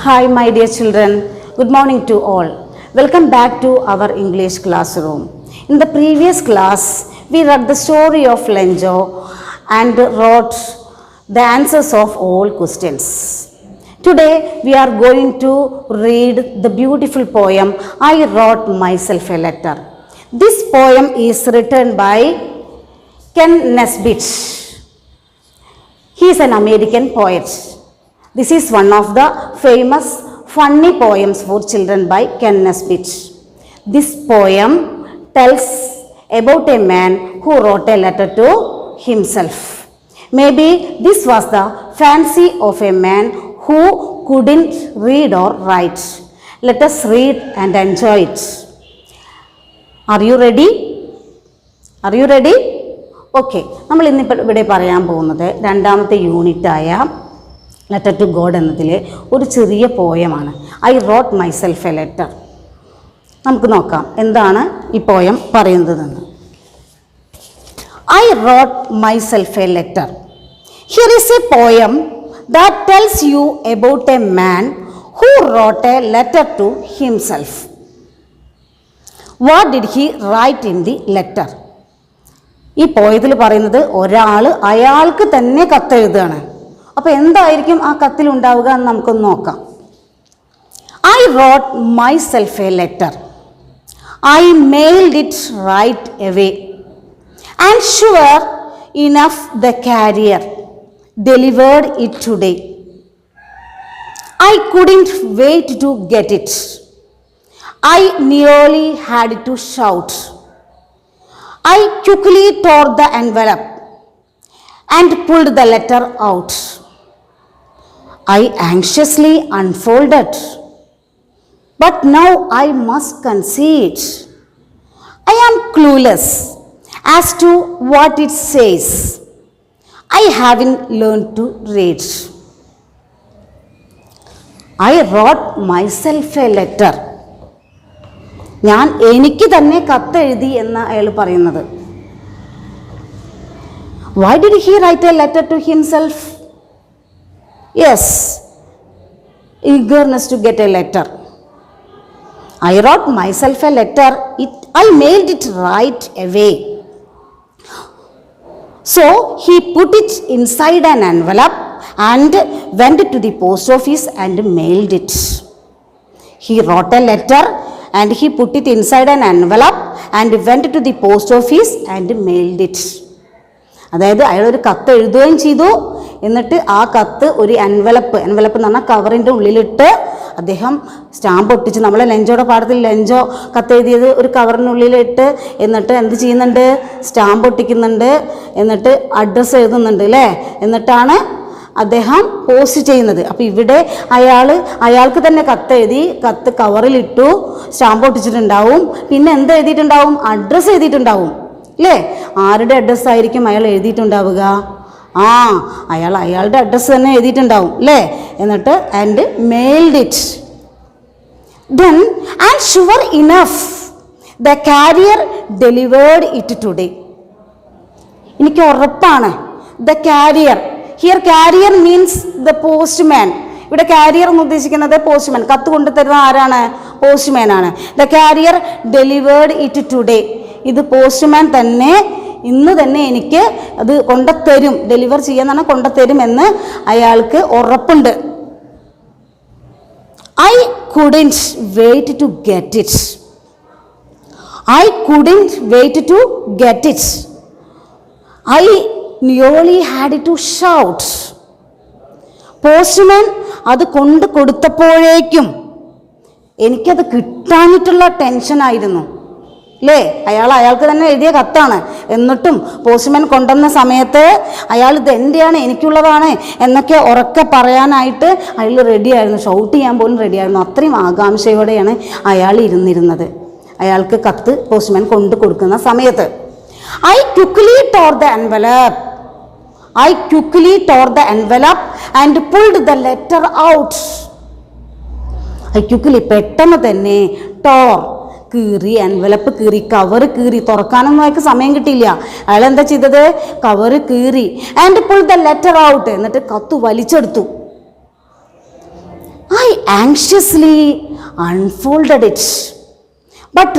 Hi, my dear children. Good morning to all. Welcome back to our English classroom. In the previous class, we read the story of Lenjo and wrote the answers of all questions. Today, we are going to read the beautiful poem, I Wrote Myself a Letter. This poem is written by Ken Nesbitt. He is an American poet. This is one of the famous funny poems for children by Ken Nesbitt. This poem tells about a man who wrote a letter to himself. Maybe this was the fancy of a man who couldn't read or write. Let us read and enjoy it. Are you ready? Are you ready? Okay, നമ്മൾ ഇന്നിപ്പോൾ ഇവിടെ പറയാൻ പോകുന്നത് രണ്ടാമത്തെ യൂണിറ്റായ letter to God എന്നതിലെ ഒരു ചെറിയ പോയമാണ്. I wrote myself a letter. നമുക്ക് നോക്കാം എന്താണ് ഈ പോയം പറയുന്നതെന്ന്. I wrote myself a letter. Here is a poem that tells you about a man who wrote a letter to himself. What did he write in the letter? ഈ പോയത്തിൽ പറയുന്നത് ഒരാൾ അയാൾക്ക് തന്നെ കത്തെഴുതുകയാണ്. അപ്പോൾ എന്തായിരിക്കും ആ കത്തിൽ ഉണ്ടാവുക എന്ന് നമുക്കൊന്ന് നോക്കാം. I wrote myself a letter. I mailed it right away and sure enough the carrier delivered it today. I couldn't wait to get it. I nearly had to shout. I quickly tore the envelope and pulled the letter out. I anxiously unfolded, but now I must concede I am clueless as to what it says. I haven't learned to read. I wrote myself a letter. ഞാൻ എനിക്ക് തന്നെ കത്തെഴുതി എന്ന് അയാൾ പറയുന്നത്. Why did he write a letter to himself? Yes, eagerness to get a letter. I wrote myself a letter. I mailed it right away. So he put it inside an envelope and went to the post office and mailed it. He wrote a letter and he put it inside an envelope and went to the post office and mailed it. അതായത് അയാളൊരു കത്ത് എഴുതുകയും ചെയ്തു, എന്നിട്ട് ആ കത്ത് ഒരു envelope എന്ന് പറഞ്ഞാൽ കവറിൻ്റെ ഉള്ളിലിട്ട് അദ്ദേഹം സ്റ്റാമ്പ് ഒട്ടിച്ച്, നമ്മളെ ലെഞ്ചോയുടെ പാഠത്തിൽ ലെഞ്ചോ കത്തെഴുതിയത് ഒരു കവറിനുള്ളിലിട്ട് എന്നിട്ട് എന്ത് ചെയ്യുന്നുണ്ട്, സ്റ്റാമ്പ് ഒട്ടിക്കുന്നുണ്ട്, എന്നിട്ട് അഡ്രസ്സ് എഴുതുന്നുണ്ട് അല്ലേ, എന്നിട്ടാണ് അദ്ദേഹം പോസ്റ്റ് ചെയ്യുന്നത്. അപ്പോൾ ഇവിടെ അയാൾക്ക് തന്നെ കത്തെഴുതി, കത്ത് കവറിലിട്ടു, സ്റ്റാമ്പ് ഒട്ടിച്ചിട്ടുണ്ടാവും, പിന്നെ എന്ത് എഴുതിയിട്ടുണ്ടാവും, അഡ്രസ്സ് എഴുതിയിട്ടുണ്ടാവും അല്ലേ. ആരുടെ അഡ്രസ്സായിരിക്കും അയാൾ എഴുതിയിട്ടുണ്ടാവുക? അയാളുടെ അഡ്രസ്സ് തന്നെ എഴുതിയിട്ടുണ്ടാവും അല്ലേ. എന്നിട്ട് and mailed it. Then and sure enough the carrier delivered it today. എനിക്ക് ഉറപ്പാണ്. The carrier, here carrier means the postman. ഇവിടെ കാരിയർ എന്ന് ഉദ്ദേശിക്കുന്നത് പോസ്റ്റ്മാൻ, കത്ത് കൊണ്ടുതരുന്ന ആരാണ്? പോസ്റ്റ്മാൻ ആണ്. The carrier delivered it today. ഇത് പോസ്റ്റ്മാൻ തന്നെ ഇന്ന് തന്നെ എനിക്ക് അത് കൊണ്ടുതരും, ഡെലിവർ ചെയ്യാന്നാണ്, കൊണ്ടുതരും എന്ന് അയാൾക്ക് ഉറപ്പുണ്ട്. I couldn't wait to get it. I couldn't wait to get it. I nearly had to shout. Postman അത് കൊണ്ട് കൊടുത്തപ്പോഴേക്കും എനിക്കത് കിട്ടാനിട്ടുള്ള ടെൻഷനായിരുന്നു അല്ലേ. അയാൾക്ക് തന്നെ എഴുതിയ കത്താണ്, എന്നിട്ടും പോസ്റ്റ്മാൻ കൊണ്ടുവന്ന സമയത്ത് അയാൾ ഇത് എൻ്റെയാണ്, എനിക്കുള്ളതാണ് എന്നൊക്കെ ഉറക്കെ പറയാനായിട്ട് അയാൾ റെഡിയായിരുന്നു, ഷൗട്ട് ചെയ്യാൻ പോലും റെഡിയായിരുന്നു. അത്രയും ആകാംക്ഷയോടെയാണ് അയാൾ ഇരുന്നിരുന്നത് അയാൾക്ക് കത്ത് പോസ്റ്റ്മാൻ കൊണ്ടു കൊടുക്കുന്ന സമയത്ത്. I quickly tore the envelope. I quickly tore the envelope and pulled the letter out. I quickly പെട്ടെന്ന് തന്നെ tore, കീറി, എൻവലപ്പ് കീറി, കവർ കീറി, തുറക്കാനൊന്നും അയാൾക്ക് സമയം കിട്ടിയില്ല. അയാൾ എന്താ ചെയ്തത്, കവർ കീറി, and pulled the letter out, എന്നിട്ട് കത്ത് വലിച്ചെടുത്തു. I anxiously unfolded it. But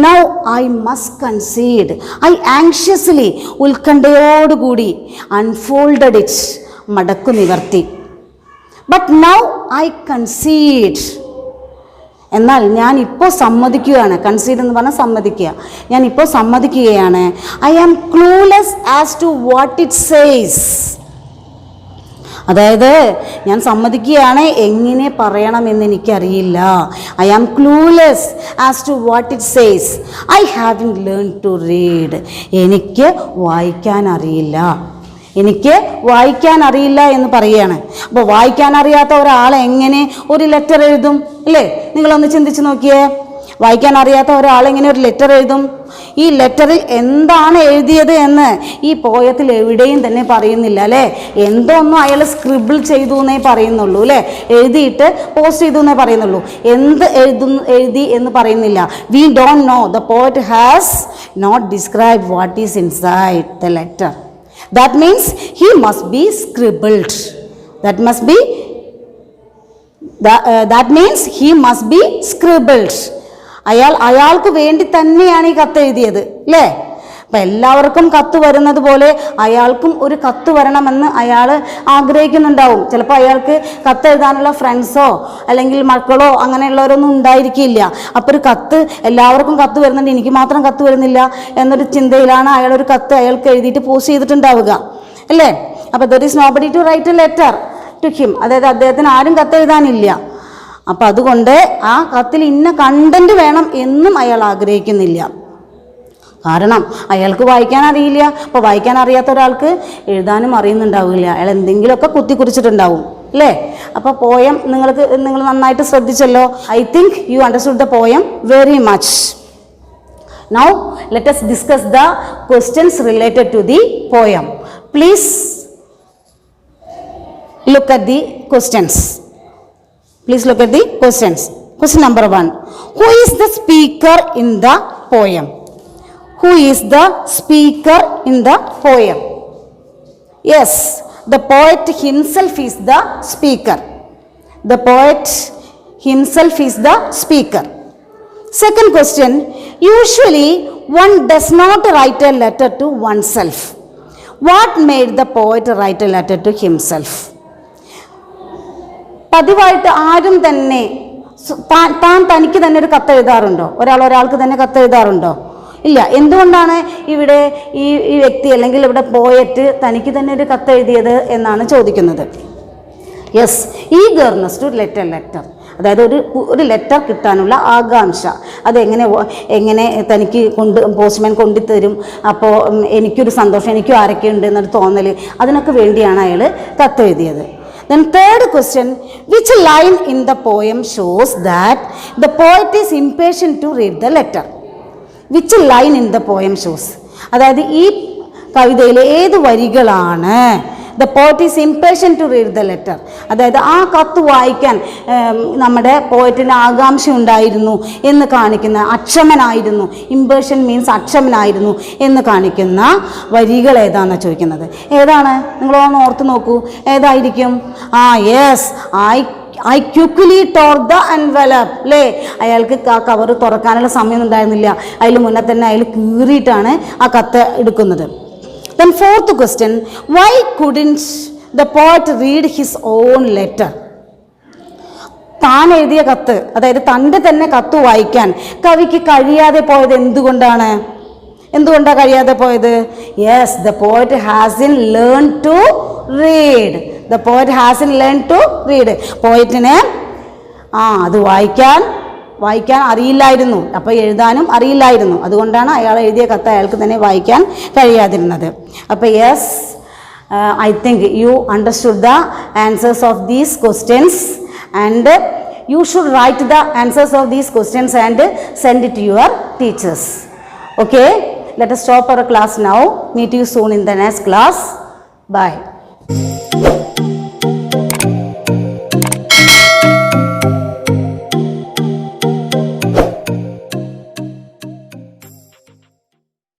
now I must concede. I anxiously ഉത്കണ്ഠയോടുകൂടി unfolded it, മടക്കു നിവർത്തി. But now I concede. എന്നാൽ ഞാൻ ഇപ്പോൾ സമ്മതിക്കുകയാണ്. കൺസീഡ് എന്ന് പറഞ്ഞാൽ സമ്മതിക്കുക. ഞാൻ ഇപ്പോൾ സമ്മതിക്കുകയാണ്. I am clueless as to what it says. അതായത് ഞാൻ സമ്മതിക്കുകയാണ്, എങ്ങനെ പറയണമെന്ന് എനിക്കറിയില്ല. I am clueless as to what it says. I having learn to read. എനിക്ക് വായിക്കാൻ അറിയില്ല. എനിക്ക് വായിക്കാൻ അറിയില്ല എന്ന് പറയുകയാണ്. അപ്പോൾ വായിക്കാൻ അറിയാത്ത ഒരാൾ എങ്ങനെ ഒരു ലെറ്റർ എഴുതും അല്ലേ? നിങ്ങളൊന്ന് ചിന്തിച്ച് നോക്കിയേ. വായിക്കാൻ അറിയാത്ത ഒരാൾ എങ്ങനെ ഒരു ലെറ്റർ എഴുതും? ഈ ലെറ്ററിൽ എന്താണ് എഴുതിയത് എന്ന് ഈ പോയത്തിൽ എവിടെയും തന്നെ പറയുന്നില്ല അല്ലേ? എന്തോന്നും അയാൾ സ്ക്രിബിൾ ചെയ്തു എന്നേ പറയുന്നുള്ളൂ അല്ലേ? എഴുതിയിട്ട് പോസ്റ്റ് ചെയ്തു എന്നേ പറയുന്നുള്ളൂ. എന്ത് എഴുതി എന്ന് പറയുന്നില്ല. We don't know. The poet has not describe what is inside the letter. That means he must be scribbled. That means he must be scribbled. അയാൾക്ക് വേണ്ടി തന്നെയാണ് ഈ കത്ത് എഴുതിയത് അല്ലേ? അപ്പം എല്ലാവർക്കും കത്ത് വരുന്നത് പോലെ അയാൾക്കും ഒരു കത്ത് വരണമെന്ന് അയാൾ ആഗ്രഹിക്കുന്നുണ്ടാവും. ചിലപ്പോൾ അയാൾക്ക് കത്ത് എഴുതാനുള്ള ഫ്രണ്ട്സോ അല്ലെങ്കിൽ മക്കളോ അങ്ങനെയുള്ളവരൊന്നും ഉണ്ടായിരിക്കില്ല. അപ്പോൾ ഒരു കത്ത് എല്ലാവർക്കും കത്ത് വരുന്നുണ്ട്, എനിക്ക് മാത്രം കത്ത് വരുന്നില്ല എന്നൊരു ചിന്തയിലാണ് അയാളൊരു കത്ത് അയാൾക്ക് എഴുതിയിട്ട് പോസ്റ്റ് ചെയ്തിട്ടുണ്ടാവുക അല്ലേ? അപ്പോൾ there is nobody to write a letter to him. അതായത് അദ്ദേഹത്തിന് ആരും കത്ത് എഴുതാനില്ല. അപ്പം അതുകൊണ്ട് ആ കത്തിൽ ഇന്ന കണ്ടന്റ് വേണം എന്നും അയാൾ ആഗ്രഹിക്കുന്നില്ല. കാരണം അയാൾക്ക് വായിക്കാൻ അറിയില്ല. അപ്പോൾ വായിക്കാൻ അറിയാത്ത ഒരാൾക്ക് എഴുതാനും അറിയുന്നുണ്ടാവില്ല. അയാൾ എന്തെങ്കിലുമൊക്കെ കുത്തിക്കുറിച്ചിട്ടുണ്ടാവും അല്ലേ? അപ്പോൾ പോയം നിങ്ങൾ നന്നായിട്ട് ശ്രദ്ധിച്ചല്ലോ. I think you understood the poem very much. Now let us discuss the questions related to the poem. Please look at the questions. Question number 1. Who is the speaker in the poem? Who is the speaker in the poem? Yes, the poet himself is the speaker. The poet himself is the speaker. Second question. Usually one does not write a letter to oneself. What made the poet write a letter to himself? പതിവായിട്ട് ആരും തന്നെ തനിക്ക് തന്നെ ഒരു കത്ത് എഴുതാറുണ്ടോ? ഒരാൾക്ക് തന്നെ കത്ത് എഴുതാറുണ്ടോ? ഇല്ല. എന്തുകൊണ്ടാണ് ഇവിടെ ഈ വ്യക്തി അല്ലെങ്കിൽ ഇവിടെ പോയറ്റ് തനിക്ക് തന്നെ ഒരു കത്ത് എഴുതിയത് എന്നാണ് ചോദിക്കുന്നത്. Yes, eagerness to letter. അതായത് ഒരു ലെറ്റർ കിട്ടാനുള്ള ആകാംക്ഷ. അതെങ്ങനെ തനിക്ക് പോസ്റ്റ്മാൻ കൊണ്ടുതരും, അപ്പോൾ എനിക്കൊരു സന്തോഷം, എനിക്കും ആരൊക്കെയുണ്ട് എന്നൊരു തോന്നൽ, അതിനൊക്കെ വേണ്ടിയാണ് അയാൾ കത്ത് എഴുതിയത്. Then third question, which line in the poem shows that the poet is impatient to read the letter? Which line in the poem shows? അതായത് ഈ കവിതയിലെ ഏത് വരികളാണ് the poet is impatient to read the letter? അതായത് ആ കത്ത് വായിക്കാൻ നമ്മുടെ പോയറ്റിന് ആകാംക്ഷ ഉണ്ടായിരുന്നു എന്ന് കാണിക്കുന്ന, അക്ഷമനായിരുന്നു, ഇമ്പേഷൻ മീൻസ് അക്ഷമനായിരുന്നു എന്ന് കാണിക്കുന്ന വരികൾ ഏതാണെന്ന് ചോദിക്കുന്നത്. ഏതാണ്? നിങ്ങളൊന്ന് ഓർത്ത് നോക്കൂ. ഏതായിരിക്കും? Yes, I quickly tore the envelope. അല്ലേ? അയാൾക്ക് ആ കവർ തുറക്കാനുള്ള സമയം ഉണ്ടായിരുന്നില്ല. അതിൽ മുന്നേ തന്നെ അയാൾ കീറിയിട്ടാണ് ആ കത്ത് എടുക്കുന്നത്. Then fourth question, why couldn't the poet read his own letter? താൻ എഴുതിയ കത്ത്, അതായത് തൻ്റെ തന്നെ കത്ത് വായിക്കാൻ കവിക്ക് കഴിയാതെ പോയത് എന്തുകൊണ്ടാണ് കഴിയാതെ പോയത്? Yes, the poet hasn't learned to read. The poet hasn't learned to read. പോയറ്റിന് അത് വായിക്കാൻ അറിയില്ലായിരുന്നു, അപ്പോൾ എഴുതാനും അറിയില്ലായിരുന്നു. അതുകൊണ്ടാണ് അയാൾ എഴുതിയ കത്ത് അയാൾക്ക് തന്നെ വായിക്കാൻ കഴിയാതിരുന്നത്. അപ്പോൾ yes, I think you understood the answers of these questions and you should write the answers of these questions and send it to your teachers. Okay, let us stop our class now. Meet you soon in the next class. Bye.